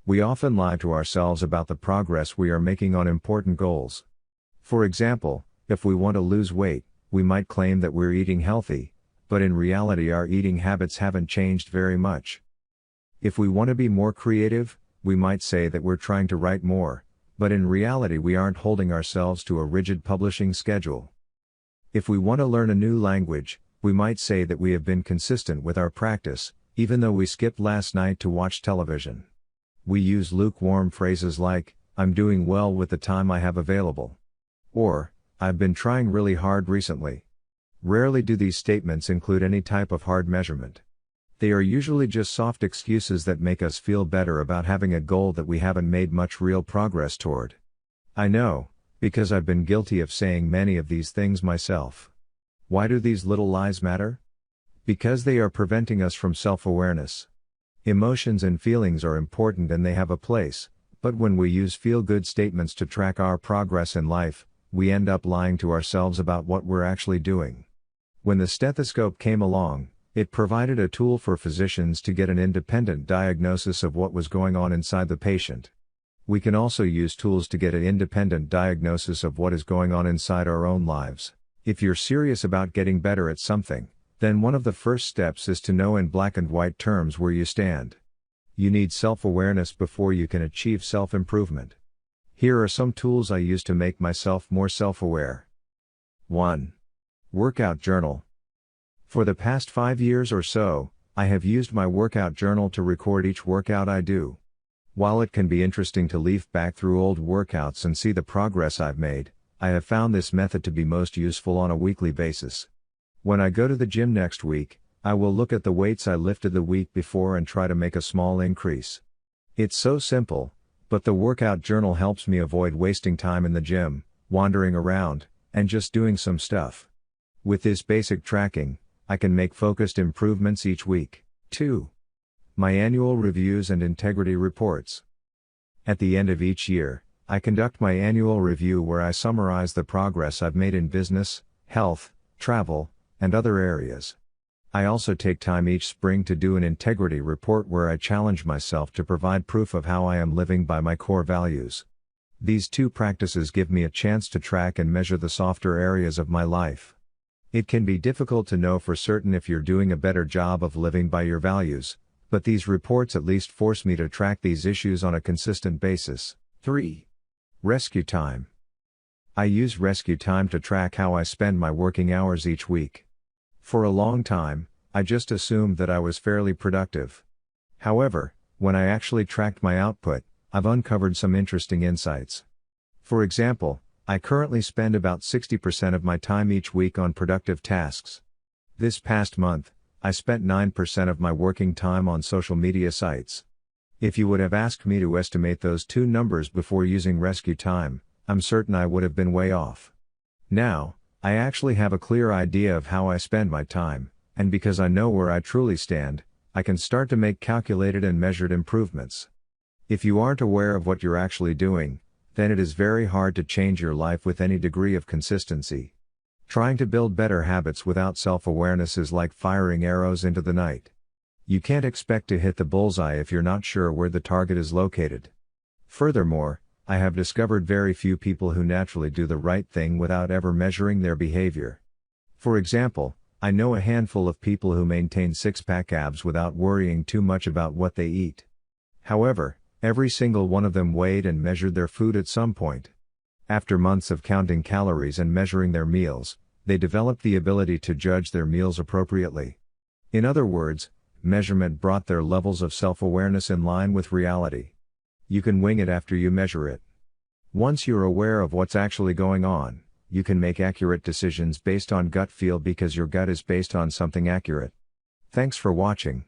We often lie to ourselves about the progress we are making on important goals. For example, if we want to lose weight, we might claim that we're eating healthy, but in reality our eating habits haven't changed very much. If we want to be more creative, we might say that we're trying to write more, but in reality we aren't holding ourselves to a rigid publishing schedule. If we want to learn a new language, we might say that we have been consistent with our practice, even though we skipped last night to watch television. We use lukewarm phrases like, "I'm doing well with the time I have available," or, "I've been trying really hard recently." Rarely do these statements include any type of hard measurement. They are usually just soft excuses that make us feel better about having a goal that we haven't made much real progress toward. I know, because I've been guilty of saying many of these things myself. Why do these little lies matter? Because they are preventing us from self-awareness. Emotions and feelings are important and they have a place, but when we use feel-good statements to track our progress in life, we end up lying to ourselves about what we're actually doing. When the stethoscope came along, it provided a tool for physicians to get an independent diagnosis of what was going on inside the patient. We can also use tools to get an independent diagnosis of what is going on inside our own lives. If you're serious about getting better at something, then one of the first steps is to know in black and white terms where you stand. You need self-awareness before you can achieve self-improvement. Here are some tools I use to make myself more self-aware. 1. Workout journal. For the past 5 years or so, I have used my workout journal to record each workout I do. While it can be interesting to leaf back through old workouts and see the progress I've made, I have found this method to be most useful on a weekly basis. When I go to the gym next week, I will look at the weights I lifted the week before and try to make a small increase. It's so simple, but the workout journal helps me avoid wasting time in the gym, wandering around, and just doing some stuff. With this basic tracking, I can make focused improvements each week. 2. My annual reviews and integrity reports. At the end of each year, I conduct my annual review where I summarize the progress I've made in business, health, travel, and other areas. I also take time each spring to do an integrity report where I challenge myself to provide proof of how I am living by my core values. These two practices give me a chance to track and measure the softer areas of my life. It can be difficult to know for certain if you're doing a better job of living by your values, but these reports at least force me to track these issues on a consistent basis. 3. Rescue time. I use rescue time to track how I spend my working hours each week. For a long time, I just assumed that I was fairly productive. However, when I actually tracked my output, I've uncovered some interesting insights. For example, I currently spend about 60% of my time each week on productive tasks. This past month, I spent 9% of my working time on social media sites. If you would have asked me to estimate those two numbers before using rescue time, I'm certain I would have been way off. Now, I actually have a clear idea of how I spend my time, and because I know where I truly stand, I can start to make calculated and measured improvements. If you aren't aware of what you're actually doing, then it is very hard to change your life with any degree of consistency. Trying to build better habits without self-awareness is like firing arrows into the night. You can't expect to hit the bullseye if you're not sure where the target is located. Furthermore, I have discovered very few people who naturally do the right thing without ever measuring their behavior. For example, I know a handful of people who maintain six-pack abs without worrying too much about what they eat. However, every single one of them weighed and measured their food at some point. After months of counting calories and measuring their meals, they developed the ability to judge their meals appropriately. In other words, measurement brought their levels of self-awareness in line with reality. You can wing it after you measure it. Once you're aware of what's actually going on, you can make accurate decisions based on gut feel because your gut is based on something accurate. Thanks for watching.